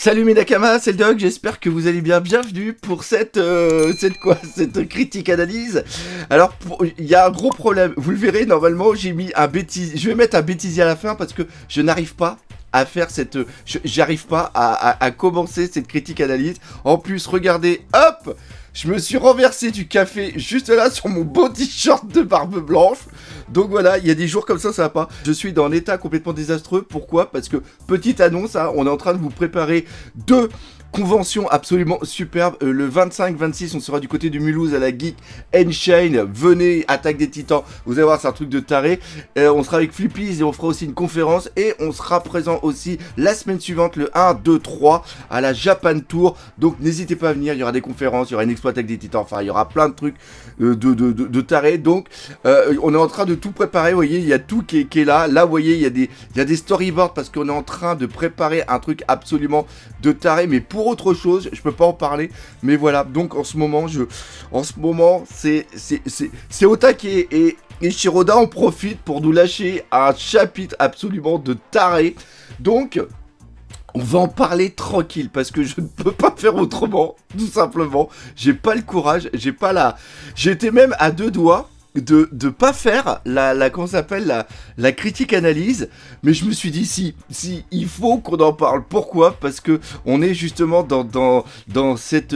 Salut mes Nakama, c'est le Doc, j'espère que vous allez bien. Bienvenue pour cette critique analyse. Alors, il y a un gros problème. Vous le verrez, normalement, j'ai mis un bêtisier. Je vais mettre un bêtisier à la fin parce que je n'arrive pas à faire j'arrive pas à commencer cette critique analyse. En plus, regardez, hop, je me suis renversé du café juste là sur mon beau t-shirt de barbe blanche. Donc voilà, il y a des jours comme ça va pas. Je suis dans un état complètement désastreux. Pourquoi ? Parce que, petite annonce, hein, on est en train de vous préparer deux conventions absolument superbes. Le 25-26, on sera du côté du Mulhouse à la Geek Chain. Venez, Attaque des Titans. Vous allez voir, c'est un truc de taré. On sera avec Flippies et on fera aussi une conférence. Et on sera présent aussi la semaine suivante, le 1, 2, 3, à la Japan Tour. Donc n'hésitez pas à venir, il y aura des conférences, il y aura une expo Attaque des Titans. Enfin, il y aura plein de trucs de taré. Donc, on est en train de tout préparer. Vous voyez, il y a tout qui est là. Là, vous voyez, il y a des storyboards parce qu'on est en train de préparer un truc absolument de taré. Mais pour autre chose, je peux pas en parler. Mais voilà, donc en ce moment, c'est au taquet. Et Shiroda en profite pour nous lâcher un chapitre absolument de taré. Donc, on va en parler tranquille parce que je ne peux pas faire autrement, tout simplement. J'ai pas le courage, j'étais même à deux doigts de pas faire comment ça s'appelle, la critique analyse, mais je me suis dit si il faut qu'on en parle. Pourquoi ? Parce que on est justement dans cette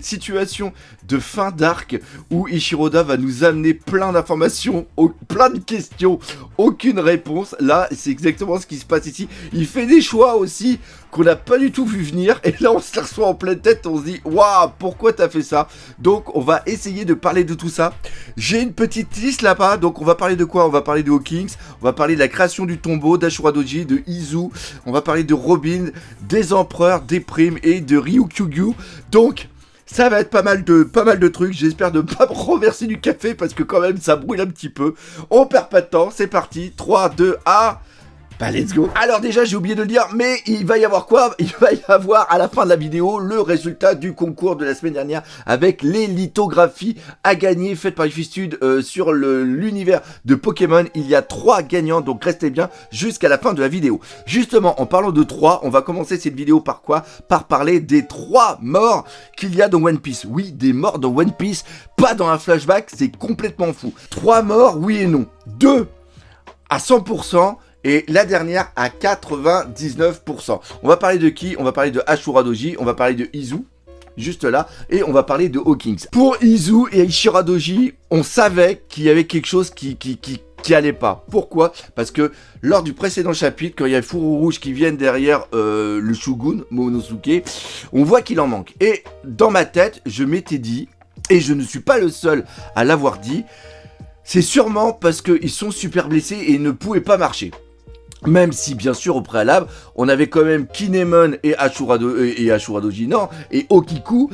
situation de fin d'arc où Ishiroda va nous amener plein d'informations, plein de questions, aucune réponse. Là, c'est exactement ce qui se passe ici. Il fait des choix aussi qu'on n'a pas du tout vu venir, et là on se les reçoit en pleine tête, on se dit waouh, pourquoi t'as fait ça ? Donc on va essayer de parler de tout ça. J'ai une petite liste là-bas, donc on va parler de quoi ? On va parler de Hawkins, on va parler de la création du tombeau, d'Ashura Doji, de Izu, on va parler de Robin, des empereurs, des primes et de Ryukyugyu. Donc ça va être pas mal de trucs. J'espère ne pas me renverser du café parce que quand même ça brûle un petit peu. On perd pas de temps, c'est parti. 3, 2, 1... Bah let's go. Alors déjà j'ai oublié de le dire, mais il va y avoir quoi ? Il va y avoir à la fin de la vidéo le résultat du concours de la semaine dernière avec les lithographies à gagner faites par Ifistude sur l'univers de Pokémon. Il y a 3 gagnants, donc restez bien jusqu'à la fin de la vidéo. Justement, en parlant de 3, on va commencer cette vidéo par quoi ? Par parler des 3 morts qu'il y a dans One Piece. Oui, des morts dans One Piece, pas dans un flashback, c'est complètement fou. 3 morts, oui et non. 2 à 100%. Et la dernière à 99%. On va parler de qui ? On va parler de Ashura Doji, on va parler de Izu, juste là, et on va parler de Hawkins. Pour Izu et Ashura Doji, on savait qu'il y avait quelque chose qui allait pas. Pourquoi ? Parce que lors du précédent chapitre, quand il y a le fourreau rouge qui viennent derrière le Shogun, Momonosuke, on voit qu'il en manque. Et dans ma tête, je m'étais dit, et je ne suis pas le seul à l'avoir dit, c'est sûrement parce qu'ils sont super blessés et ne pouvaient pas marcher. Même si, bien sûr, au préalable, on avait quand même Kinemon et Ashura Doji, non, et Okiku,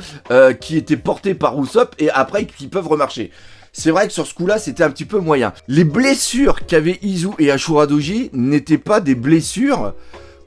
qui étaient portés par Usopp, et après, qui peuvent remarcher. C'est vrai que sur ce coup-là, c'était un petit peu moyen. Les blessures qu'avaient Izu et Ashura Doji n'étaient pas des blessures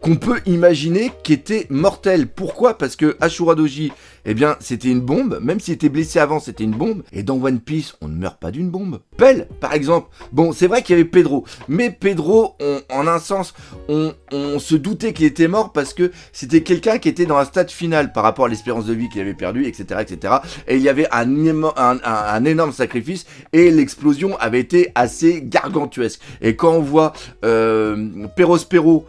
qu'on peut imaginer qui étaient mortelles. Pourquoi ? Parce que Ashura Doji, eh bien, c'était une bombe. Même s'il était blessé avant, c'était une bombe. Et dans One Piece, on ne meurt pas d'une bombe. Pell, par exemple. Bon, c'est vrai qu'il y avait Pedro. Mais Pedro, en un sens, on se doutait qu'il était mort parce que c'était quelqu'un qui était dans un stade final par rapport à l'espérance de vie qu'il avait perdue, etc., etc. Et il y avait un énorme sacrifice et l'explosion avait été assez gargantuesque. Et quand on voit Perospero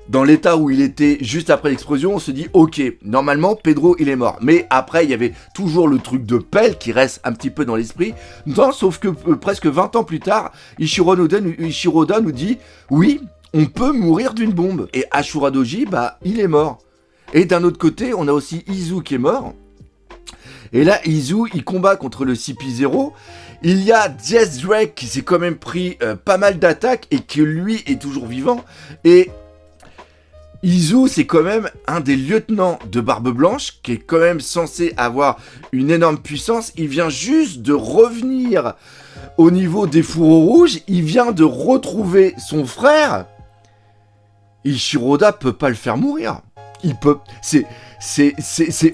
dans l'état où il était juste après l'explosion, on se dit ok, normalement Pedro il est mort. Mais après il y avait toujours le truc de Pell qui reste un petit peu dans l'esprit. Non, sauf que presque 20 ans plus tard, Ishiroda nous dit oui, on peut mourir d'une bombe. Et Ashura Doji, bah il est mort. Et d'un autre côté, on a aussi Izu qui est mort. Et là, Izu, il combat contre le CP0. Il y a Jess Drake qui s'est quand même pris pas mal d'attaques et qui lui est toujours vivant. Et Izu, c'est quand même un des lieutenants de Barbe Blanche, qui est quand même censé avoir une énorme puissance. Il vient juste de revenir au niveau des fourreaux rouges. Il vient de retrouver son frère. Ishiroda peut pas le faire mourir. Il peut... C'est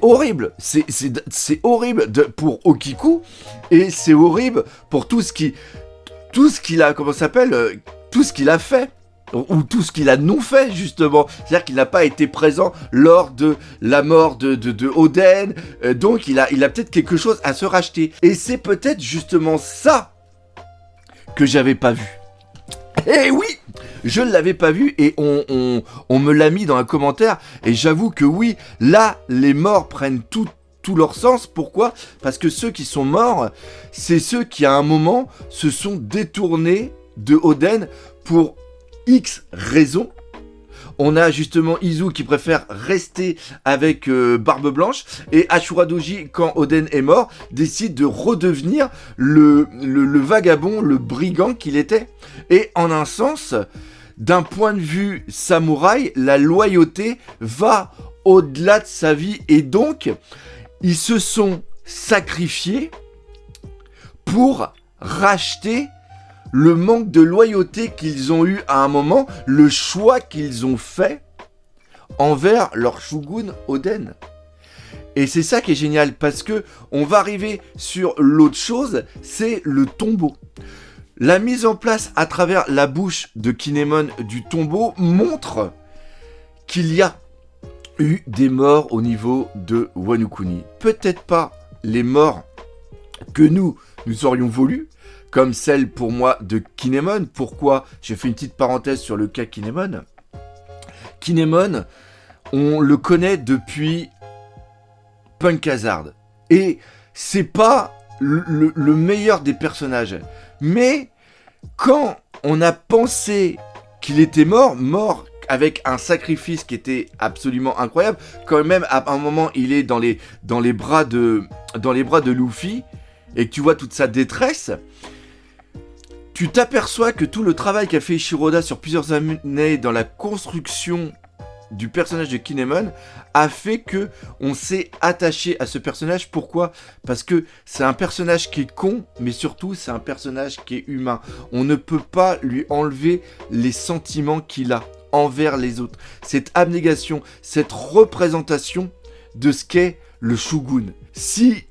horrible. C'est horrible pour Okiku. Et c'est horrible pour tout ce qu'il a... Comment ça s'appelle ? Tout ce qu'il a fait. ou tout ce qu'il a non fait justement, c'est-à-dire qu'il n'a pas été présent lors de la mort de Oden, donc il a peut-être quelque chose à se racheter, et c'est peut-être justement ça que j'avais pas vu. Eh oui, je ne l'avais pas vu et on me l'a mis dans un commentaire, et j'avoue que oui, là les morts prennent tout leur sens. Pourquoi ? Parce que ceux qui sont morts, c'est ceux qui à un moment se sont détournés de Oden pour X raisons. On a justement Izu qui préfère rester avec Barbe Blanche, et Ashura Doji, quand Oden est mort, décide de redevenir le vagabond, le brigand qu'il était. Et en un sens, d'un point de vue samouraï, la loyauté va au-delà de sa vie, et donc ils se sont sacrifiés pour racheter le manque de loyauté qu'ils ont eu à un moment, le choix qu'ils ont fait envers leur shogun Oden. Et c'est ça qui est génial, parce que on va arriver sur l'autre chose, c'est le tombeau. La mise en place à travers la bouche de Kinemon du tombeau montre qu'il y a eu des morts au niveau de Wano Kuni. Peut-être pas les morts que nous aurions voulu, comme celle pour moi de Kinemon. Pourquoi ? J'ai fait une petite parenthèse sur le cas Kinemon. Kinemon, on le connaît depuis Punk Hazard. Et c'est pas le meilleur des personnages. Mais quand on a pensé qu'il était mort avec un sacrifice qui était absolument incroyable, quand même à un moment il est dans les bras de Luffy, et que tu vois toute sa détresse, tu t'aperçois que tout le travail qu'a fait Shiroda sur plusieurs années dans la construction du personnage de Kinemon a fait que on s'est attaché à ce personnage. Pourquoi ? Parce que c'est un personnage qui est con, mais surtout c'est un personnage qui est humain. On ne peut pas lui enlever les sentiments qu'il a envers les autres. Cette abnégation, cette représentation de ce qu'est le shogun. Si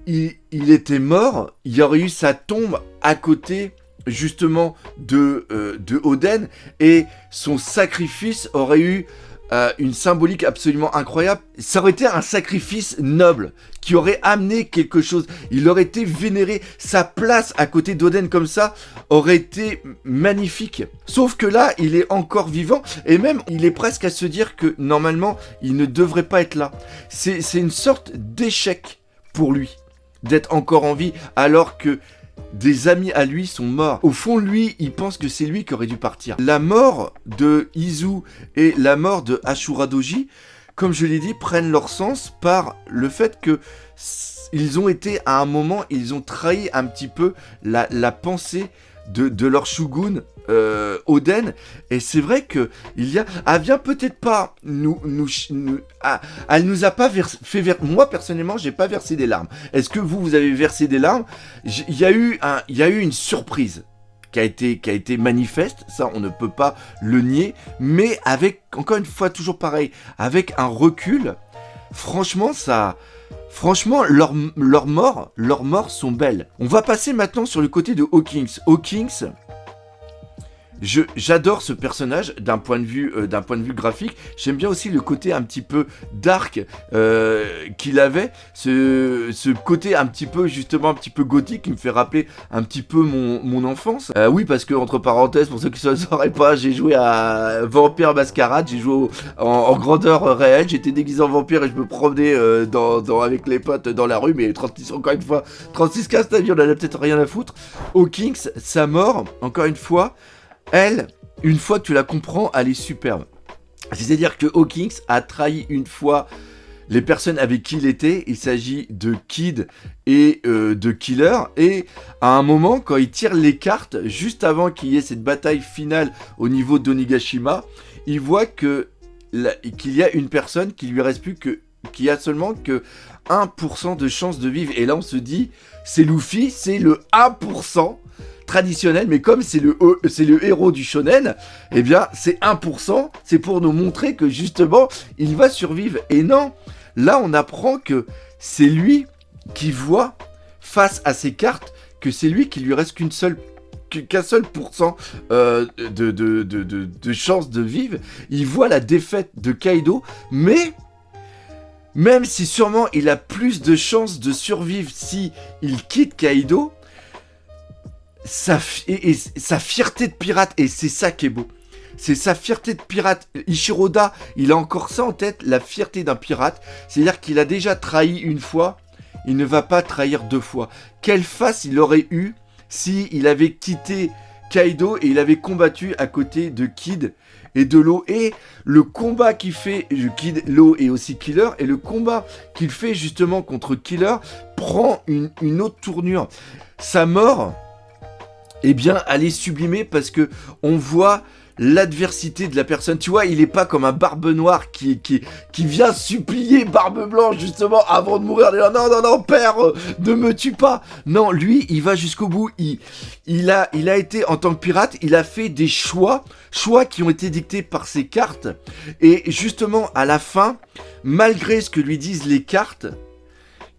il était mort, il y aurait eu sa tombe à côté justement de Oden, et son sacrifice aurait eu une symbolique absolument incroyable. Ça aurait été un sacrifice noble qui aurait amené quelque chose. Il aurait été vénéré. Sa place à côté d'Oden comme ça aurait été magnifique. Sauf que là, il est encore vivant, et même il est presque à se dire que normalement, il ne devrait pas être là. C'est une sorte d'échec pour lui d'être encore en vie alors que des amis à lui sont morts. Au fond, lui, il pense que c'est lui qui aurait dû partir. La mort de Izu et la mort de Ashura Doji, comme je l'ai dit, prennent leur sens par le fait que ils ont été, à un moment, ils ont trahi un petit peu la pensée de leur shogun Oden. Et c'est vrai que elle vient peut-être pas elle nous a pas moi personnellement j'ai pas versé des larmes. Est-ce que vous avez versé des larmes? Il y a eu une surprise qui a été manifeste, ça on ne peut pas le nier, mais avec, encore une fois, toujours pareil, avec un recul, franchement leurs morts sont belles. On va passer maintenant sur le côté de Hawkins. Hawkins, j'adore ce personnage d'un point de vue graphique. J'aime bien aussi le côté un petit peu dark qu'il avait, ce côté un petit peu, justement, un petit peu gothique, qui me fait rappeler un petit peu mon enfance. Oui, parce que, entre parenthèses, pour ceux qui ne le sauraient pas, j'ai joué à Vampire Masquerade, j'ai joué en grandeur réelle, j'étais déguisé en vampire et je me promenais avec les potes dans la rue, mais encore une fois, 36-15, t'as vu, on en a peut-être rien à foutre. Hawkins, sa mort, encore une fois, elle, une fois que tu la comprends, elle est superbe. C'est-à-dire que Hawkins a trahi une fois les personnes avec qui il était. Il s'agit de Kid et de Killer. Et à un moment, quand il tire les cartes, juste avant qu'il y ait cette bataille finale au niveau d'Onigashima, il voit qu'il y a une personne qui lui reste plus qui a seulement que 1% de chance de vivre. Et là, on se dit, c'est Luffy, c'est le 1% traditionnel, mais comme c'est le héros du shonen, eh bien c'est 1%, c'est pour nous montrer que justement il va survivre. Et non, là on apprend que c'est lui qui voit face à ses cartes que c'est lui qui lui reste qu'un seul pourcent de chance de vivre. Il voit la défaite de Kaido, mais même si sûrement il a plus de chances de survivre si il quitte Kaido, sa fierté de pirate, et c'est ça qui est beau. C'est sa fierté de pirate. Ichiro Oda, il a encore ça en tête, la fierté d'un pirate. C'est-à-dire qu'il a déjà trahi une fois, il ne va pas trahir deux fois. Quelle face il aurait eu si il avait quitté Kaido et il avait combattu à côté de Kid et de Law. Et le combat qu'il fait, Kid, Law et aussi Killer, et le combat qu'il fait justement contre Killer prend une autre tournure. Sa mort, eh bien, elle est sublimée parce que on voit l'adversité de la personne. Tu vois, il est pas comme un Barbe Noire qui vient supplier Barbe Blanche justement avant de mourir. Non, père, ne me tue pas. Non, lui, il va jusqu'au bout. Il a été en tant que pirate, il a fait des choix qui ont été dictés par ses cartes. Et justement, à la fin, malgré ce que lui disent les cartes,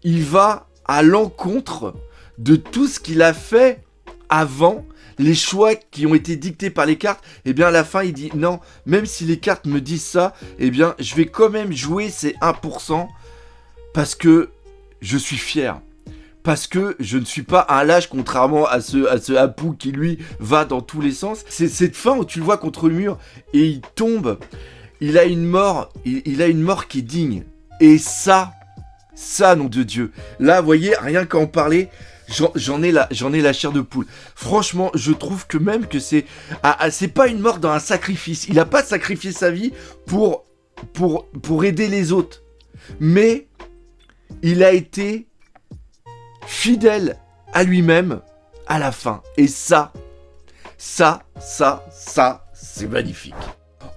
il va à l'encontre de tout ce qu'il a fait avant. Les choix qui ont été dictés par les cartes, eh bien à la fin il dit non, même si les cartes me disent ça, eh bien je vais quand même jouer ces 1% parce que je suis fier. Parce que je ne suis pas un lâche, contrairement à ce Apu qui lui va dans tous les sens. C'est cette fin où tu le vois contre le mur et il tombe. Il a une mort, il a une mort qui est digne. Et ça, nom de Dieu. Là, vous voyez, rien qu'à en parler, j'en ai la chair de poule. Franchement, je trouve que même que c'est pas une mort dans un sacrifice. Il a pas sacrifié sa vie pour aider les autres. Mais il a été fidèle à lui-même à la fin. Et ça, c'est magnifique.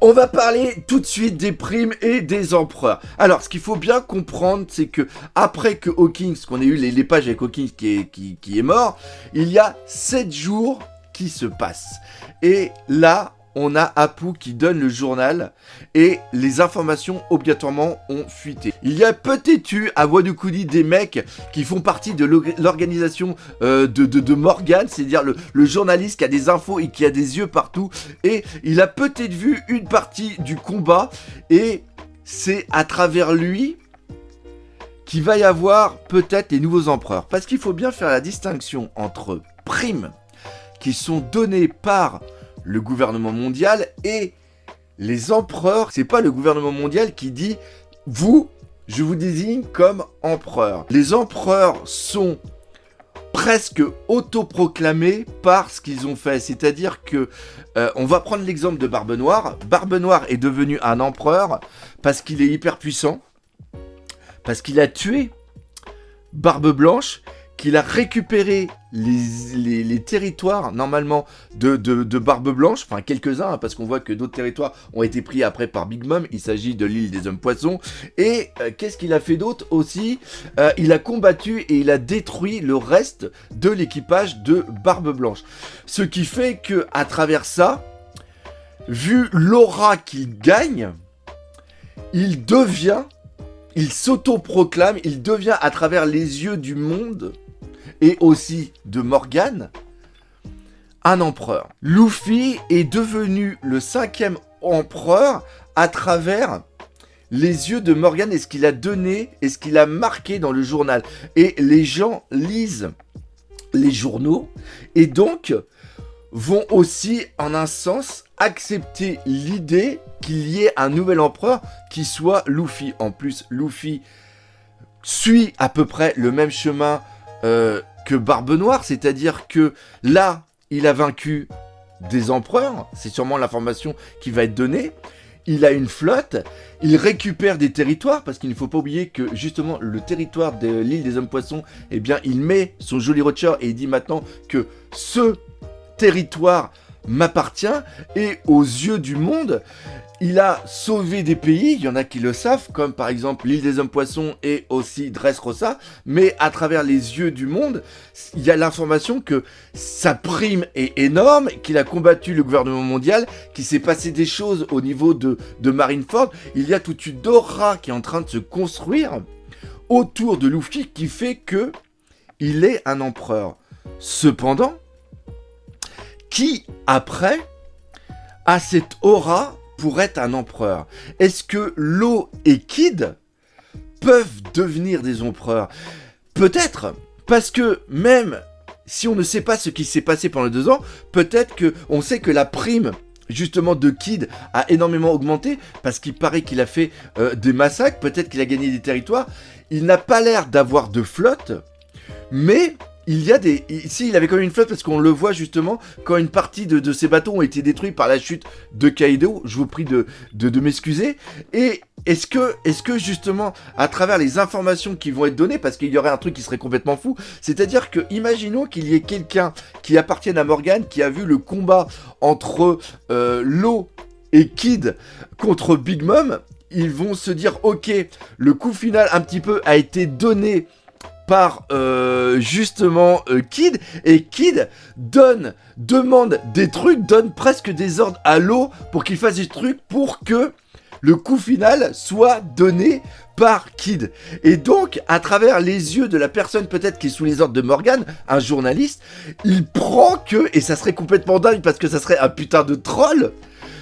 On va parler tout de suite des primes et des empereurs. Alors, ce qu'il faut bien comprendre, c'est que après que Hawkins, qu'on ait eu les pages avec Hawkins qui est mort, il y a 7 jours qui se passent. Et là, on a Apu qui donne le journal et les informations obligatoirement ont fuité. Il y a peut-être eu à Wano Kuni des mecs qui font partie de l'organisation de Morgan, c'est-à-dire le journaliste qui a des infos et qui a des yeux partout, et il a peut-être vu une partie du combat et c'est à travers lui qu'il va y avoir peut-être les nouveaux empereurs. Parce qu'il faut bien faire la distinction entre primes qui sont données par le gouvernement mondial et les empereurs. C'est pas le gouvernement mondial qui dit je vous désigne comme empereur. Les empereurs sont presque autoproclamés par ce qu'ils ont fait. C'est-à-dire que on va prendre l'exemple de Barbe Noire. Barbe Noire est devenu un empereur parce qu'il est hyper puissant, parce qu'il a tué Barbe Blanche, qu'il a récupéré les territoires normalement de Barbe Blanche, enfin quelques-uns, hein, parce qu'on voit que d'autres territoires ont été pris après par Big Mom. Il s'agit de l'île des Hommes Poissons. Et qu'est-ce qu'il a fait d'autre aussi? Il a combattu et il a détruit le reste de l'équipage de Barbe Blanche. Ce qui fait que à travers ça, vu l'aura qu'il gagne, il s'autoproclame, il devient à travers les yeux du monde et aussi de Morgan, un empereur. Luffy est devenu le 5e empereur à travers les yeux de Morgan et ce qu'il a donné et ce qu'il a marqué dans le journal. Et les gens lisent les journaux et donc vont aussi, en un sens, accepter l'idée qu'il y ait un nouvel empereur qui soit Luffy. En plus, Luffy suit à peu près le même chemin que Barbe Noire, c'est-à-dire que là, il a vaincu des empereurs, c'est sûrement l'information qui va être donnée. Il a une flotte, il récupère des territoires, parce qu'il ne faut pas oublier que justement le territoire de l'île des Hommes Poissons, eh bien il met son Jolly Roger et il dit maintenant que ce territoire m'appartient, et aux yeux du monde, il a sauvé des pays, il y en a qui le savent, comme par exemple l'île des Hommes Poissons et aussi Dressrosa, mais à travers les yeux du monde, il y a l'information que sa prime est énorme, qu'il a combattu le gouvernement mondial, qu'il s'est passé des choses au niveau de Marineford. Il y a toute une aura qui est en train de se construire autour de Luffy qui fait que il est un empereur. Cependant, qui, après, a cette aura pour être un empereur? Est-ce que Law et Kid peuvent devenir des empereurs? Peut-être, parce que même si on ne sait pas ce qui s'est passé pendant 2 ans, peut-être qu'on sait que la prime justement de Kid a énormément augmenté, parce qu'il paraît qu'il a fait des massacres, peut-être qu'il a gagné des territoires. Il n'a pas l'air d'avoir de flotte, mais il y a des... Si, il avait quand même une flotte, parce qu'on le voit justement, quand une partie de ces bateaux ont été détruits par la chute de Kaido, je vous prie de m'excuser. Et est-ce que justement, à travers les informations qui vont être données, parce qu'il y aurait un truc qui serait complètement fou, c'est-à-dire que, imaginons qu'il y ait quelqu'un qui appartienne à Morgan, qui a vu le combat entre Law et Kid contre Big Mom, ils vont se dire, ok, le coup final un petit peu a été donné par justement Kid, et Kid demande des trucs, donne presque des ordres à Law pour qu'il fasse des trucs pour que le coup final soit donné par Kid. Et donc, à travers les yeux de la personne peut-être qui est sous les ordres de Morgan, un journaliste, il prend que, et ça serait complètement dingue parce que ça serait un putain de troll,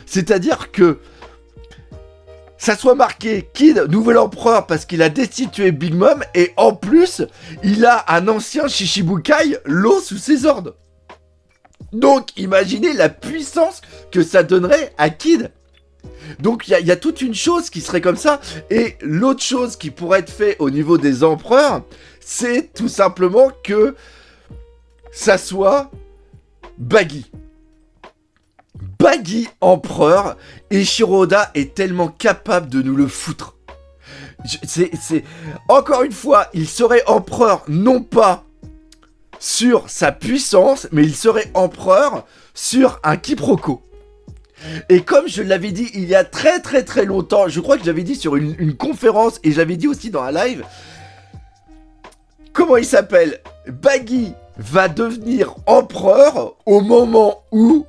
c'est-à-dire que ça soit marqué Kid, nouvel empereur, parce qu'il a destitué Big Mom, et en plus, il a un ancien Shichibukai, Law, sous ses ordres. Donc, imaginez la puissance que ça donnerait à Kid. Donc, il y a toute une chose qui serait comme ça, et l'autre chose qui pourrait être fait au niveau des empereurs, c'est tout simplement que ça soit Baggy. Baggy empereur, et Shiroda est tellement capable de nous le foutre. Encore une fois, il serait empereur non pas sur sa puissance, mais il serait empereur sur un quiproquo. Et comme je l'avais dit il y a très très très longtemps, je crois que j'avais dit sur une conférence, et j'avais dit aussi dans un live, comment il s'appelle? Baggy va devenir empereur au moment où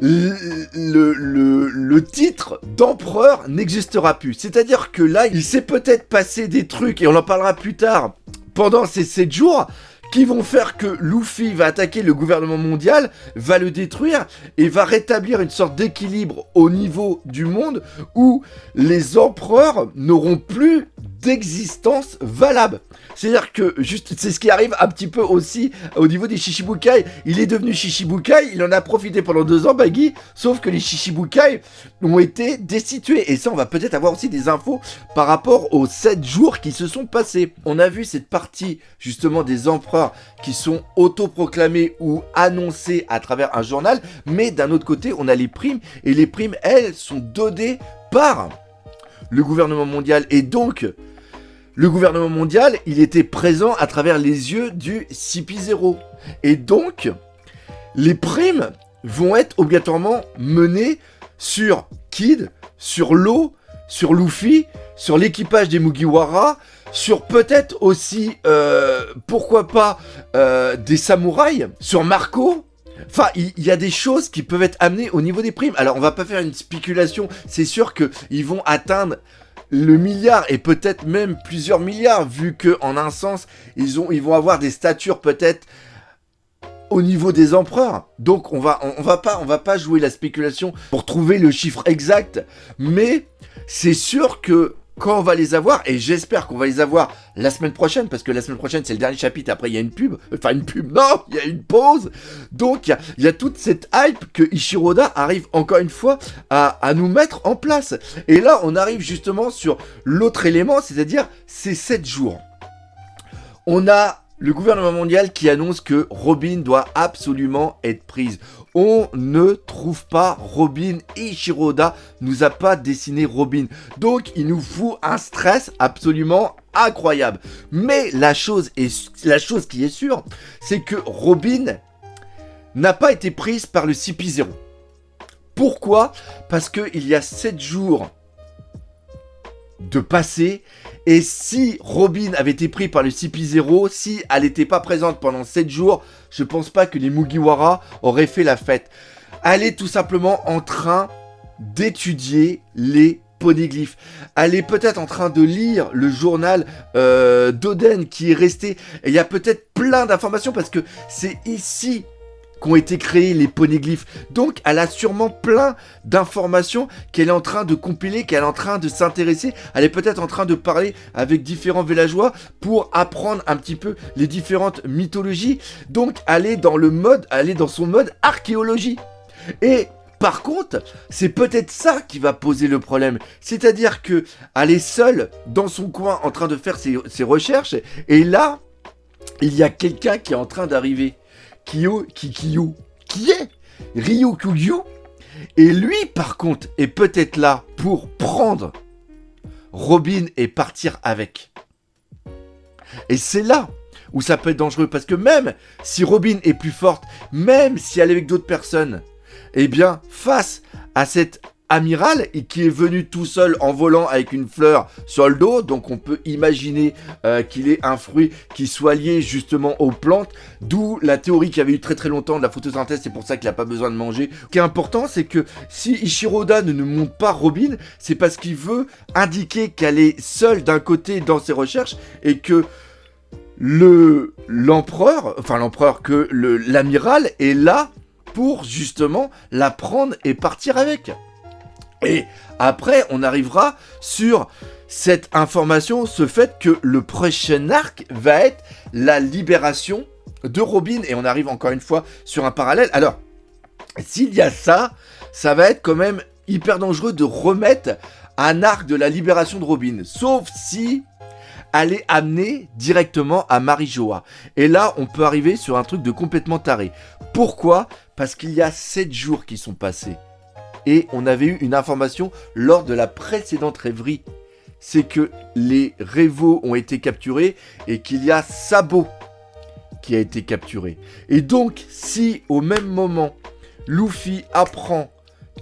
le titre d'empereur n'existera plus. C'est-à-dire que là, il s'est peut-être passé des trucs, et on en parlera plus tard, pendant ces 7 jours, qui vont faire que Luffy va attaquer le gouvernement mondial, va le détruire, et va rétablir une sorte d'équilibre au niveau du monde, où les empereurs n'auront plus d'existence valable. C'est-à-dire que, juste, c'est ce qui arrive un petit peu aussi au niveau des Shichibukai. Il est devenu Shichibukai, il en a profité pendant 2 ans, Baggy, sauf que les Shichibukai ont été destitués. Et ça, on va peut-être avoir aussi des infos par rapport aux 7 jours qui se sont passés. On a vu cette partie, justement, des empereurs qui sont autoproclamés ou annoncés à travers un journal, mais d'un autre côté, on a les primes, et les primes, elles, sont données par le gouvernement mondial, et donc le gouvernement mondial, il était présent à travers les yeux du CP0. Et donc, les primes vont être obligatoirement menées sur Kid, sur Law, sur Luffy, sur l'équipage des Mugiwara, sur peut-être aussi, pourquoi pas, des samouraïs, sur Marco. Enfin, il y a des choses qui peuvent être amenées au niveau des primes. Alors, on va pas faire une spéculation. C'est sûr qu'ils vont atteindre le milliard, et peut-être même plusieurs milliards, vu que en un sens, ils vont avoir des statures peut-être au niveau des empereurs. Donc, on va pas jouer la spéculation pour trouver le chiffre exact. Mais c'est sûr que quand on va les avoir, et j'espère qu'on va les avoir la semaine prochaine, parce que la semaine prochaine c'est le dernier chapitre, après il y a une pub, non, il y a une pause, donc il y a toute cette hype que Ichiroda arrive encore une fois à nous mettre en place. Et là on arrive justement sur l'autre élément, c'est-à-dire ces 7 jours. On a le gouvernement mondial qui annonce que Robin doit absolument être prise. On ne trouve pas Robin, et Ichiroda nous a pas dessiné Robin. Donc il nous fout un stress absolument incroyable. Mais la chose qui est sûre, c'est que Robin n'a pas été prise par le CP0. Pourquoi? Parce qu'il y a 7 jours de passé, et si Robin avait été pris par le CP0, si elle n'était pas présente pendant 7 jours, je pense pas que les Mugiwara auraient fait la fête. Elle est tout simplement en train d'étudier les poneglyphes. Elle est peut-être en train de lire le journal d'Oden qui est resté, et il y a peut-être plein d'informations, parce que c'est ici qu'ont été créés les poneglyphes. Donc elle a sûrement plein d'informations qu'elle est en train de compiler, qu'elle est en train de s'intéresser. Elle est peut-être en train de parler avec différents villageois pour apprendre un petit peu les différentes mythologies. Donc elle est dans son mode archéologie. Et par contre, c'est peut-être ça qui va poser le problème. C'est-à-dire que elle est seule dans son coin en train de faire ses recherches. Et là, il y a quelqu'un qui est en train d'arriver. Qui est Ryukyu. Et lui, par contre, est peut-être là pour prendre Robin et partir avec. Et c'est là où ça peut être dangereux. Parce que même si Robin est plus forte, même si elle est avec d'autres personnes, eh bien, face à cet amiral qui est venu tout seul en volant avec une fleur sur le dos, donc on peut imaginer qu'il est un fruit qui soit lié justement aux plantes, d'où la théorie qu'il y avait eu très très longtemps de la photosynthèse, c'est pour ça qu'il n'a pas besoin de manger. Ce qui est important, c'est que si Ichiroda ne monte pas Robin, c'est parce qu'il veut indiquer qu'elle est seule d'un côté dans ses recherches et que l'amiral est là pour justement la prendre et partir avec. Et après, on arrivera sur cette information, ce fait que le prochain arc va être la libération de Robin. Et on arrive encore une fois sur un parallèle. Alors, s'il y a ça, ça va être quand même hyper dangereux de remettre un arc de la libération de Robin. Sauf si elle est amenée directement à Marijoa. Et là, on peut arriver sur un truc de complètement taré. Pourquoi ? Parce qu'il y a 7 jours qui sont passés. Et on avait eu une information lors de la précédente rêverie. C'est que les rêvos ont été capturés et qu'il y a Sabo qui a été capturé. Et donc, si au même moment, Luffy apprend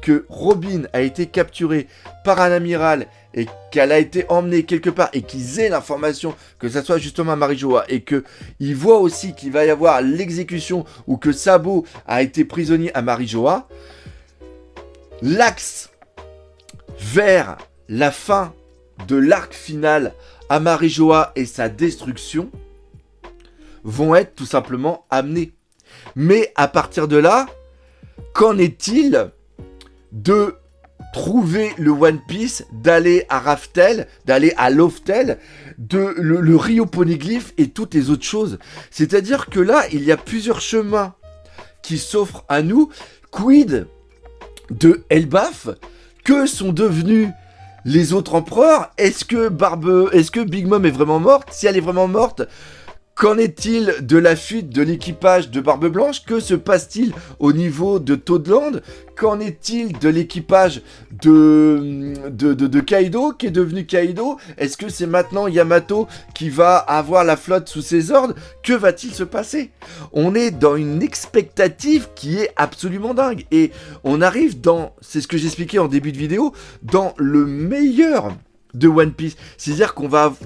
que Robin a été capturée par un amiral et qu'elle a été emmenée quelque part et qu'ils aient l'information que ça soit justement à Marijoa et qu'ils voient aussi qu'il va y avoir l'exécution ou que Sabo a été prisonnier à Marijoa, l'axe vers la fin de l'arc final à Marijoa et sa destruction vont être tout simplement amenés. Mais à partir de là, qu'en est-il de trouver le One Piece, d'aller à Raftel, d'aller à Loftel, le Rio Poneglyph et toutes les autres choses. C'est-à-dire que là, il y a plusieurs chemins qui s'offrent à nous. Quid de Elbaf? Que sont devenus les autres empereurs? Est-ce que Big Mom est vraiment morte? Si elle est vraiment morte, qu'en est-il de la fuite de l'équipage de Barbe Blanche? Que se passe-t-il au niveau de Toadland? Qu'en est-il de l'équipage de Kaido, qui est devenu Kaido? Est-ce que c'est maintenant Yamato qui va avoir la flotte sous ses ordres? Que va-t-il se passer? On est dans une expectative qui est absolument dingue. Et on arrive dans, c'est ce que j'expliquais en début de vidéo, dans le meilleur de One Piece. C'est-à-dire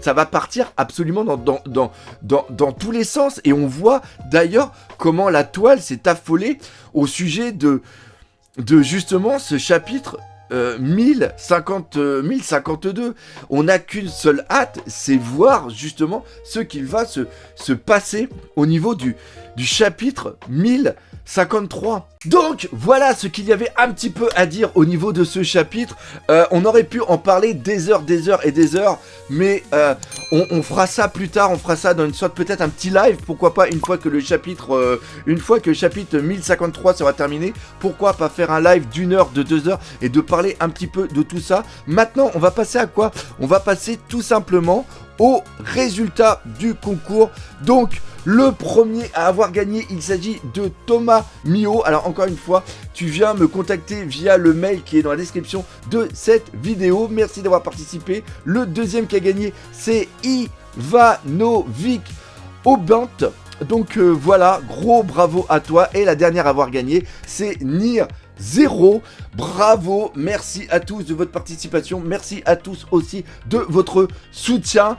ça va partir absolument dans tous les sens. Et on voit d'ailleurs comment la toile s'est affolée au sujet de justement ce chapitre 1052. On n'a qu'une seule hâte, c'est voir justement ce qu'il va se passer au niveau du chapitre 1053. Donc voilà ce qu'il y avait un petit peu à dire au niveau de ce chapitre. On aurait pu en parler des heures, mais on fera ça plus tard, on fera ça dans une sorte peut-être un petit live, pourquoi pas une fois que le chapitre 1053 sera terminé, pourquoi pas faire un live d'1 heure, de 2 heures et de parler un petit peu de tout ça. Maintenant on va passer à quoi? On va passer tout simplement au résultat du concours. Donc le premier à avoir gagné, il s'agit de Thomas Mio. Alors encore une fois, tu viens me contacter via le mail qui est dans la description de cette vidéo. Merci d'avoir participé. Le deuxième qui a gagné, c'est Ivanovic Obant. Donc voilà, gros bravo à toi. Et la dernière à avoir gagné, c'est Nir 0, bravo, merci à tous de votre participation, merci à tous aussi de votre soutien.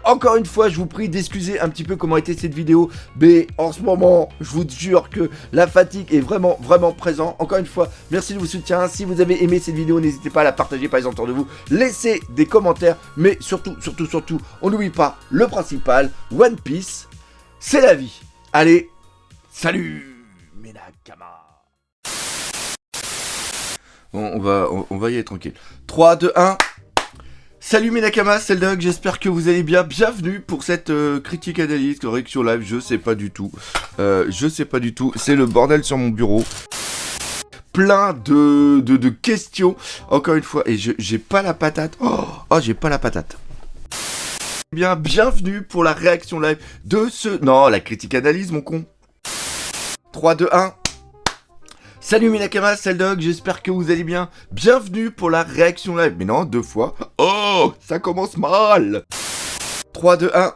Encore une fois, je vous prie d'excuser un petit peu comment a été cette vidéo, mais en ce moment, je vous jure que la fatigue est vraiment présente. Encore une fois, merci de votre soutien. Si vous avez aimé cette vidéo, n'hésitez pas à la partager par les autour de vous, laissez des commentaires, mais surtout, on n'oublie pas le principal, One Piece, c'est la vie. Allez, salut! Menakama. Bon, on va y aller tranquille. 3, 2, 1. Salut mes Nakamas, c'est le Doc, j'espère que vous allez bien. Bienvenue pour cette critique analyse, correction live, je sais pas du tout. C'est le bordel sur mon bureau. Plein de questions, encore une fois, et j'ai pas la patate. Oh, j'ai pas la patate. Bien, bienvenue pour la réaction live de ce... Non, la critique analyse, mon con. 3, 2, 1. Salut mes Nakamas, c'est le Doc, j'espère que vous allez bien. Bienvenue pour la réaction live. Mais non, 2 fois. Oh, ça commence mal. 3, 2, 1.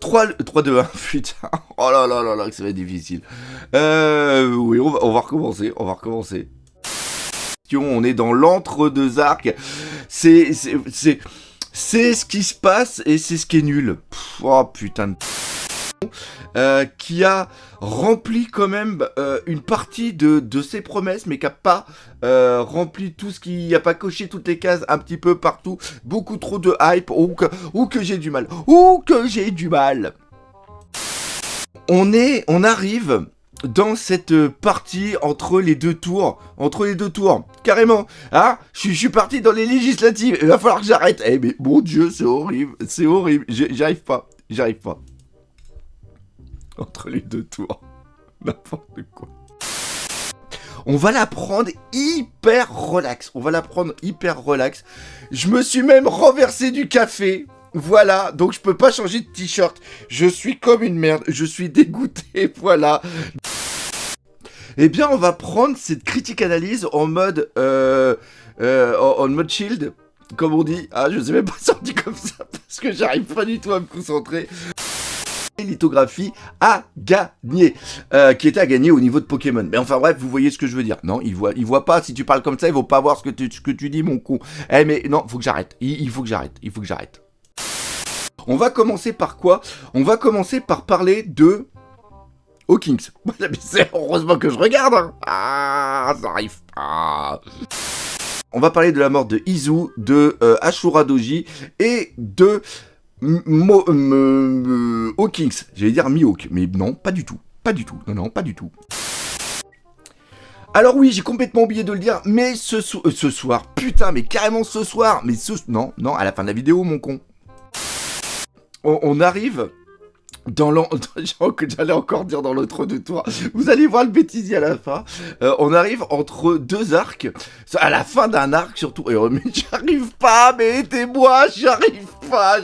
3, 2, 1, putain. Oh là là là là, que ça va être difficile. Oui, on va recommencer, On est dans l'entre-deux arcs. C'est ce qui se passe et c'est ce qui est nul. Oh putain de... qui a rempli quand même une partie de ses promesses, mais qui a pas rempli tout ce qui a pas coché toutes les cases un petit peu partout, beaucoup trop de hype, ou que j'ai du mal, on arrive dans cette partie entre les deux tours, carrément, hein, je suis parti dans les législatives, il va falloir que j'arrête, mais mon Dieu, c'est horrible, j'arrive pas. Entre les deux tours. N'importe quoi. On va la prendre hyper relax. Je me suis même renversé du café. Voilà. Donc je peux pas changer de t-shirt. Je suis comme une merde. Je suis dégoûté. Voilà. Eh bien, on va prendre cette critique analyse en mode... en mode shield. Comme on dit. Ah, je sais même pas sorti comme ça. Parce que j'arrive pas du tout à me concentrer. Lithographie a gagné, qui était à gagner au niveau de Pokémon. Mais enfin bref, vous voyez ce que je veux dire. Non, il voit pas. Si tu parles comme ça, il va pas voir ce que tu dis, mon con. Mais non, faut que j'arrête. Il faut que j'arrête. On va commencer par quoi? On va commencer par parler de Hawkins. C'est heureusement que je regarde. Hein. Ah, ça arrive pas. On va parler de la mort de Izu, de Ashura Doji et de Hawkins, j'allais dire Mihawk, mais non, pas du tout, non, pas du tout. Alors oui, j'ai complètement oublié de le dire, mais ce soir, putain, mais carrément ce soir, non, à la fin de la vidéo, mon con. On arrive dans j'allais encore dire dans l'autre deux tours. Vous allez voir le bêtisier à la fin. On arrive entre deux arcs. À la fin d'un arc surtout. Mais j'arrive pas, mais aidez-moi, j'arrive pas.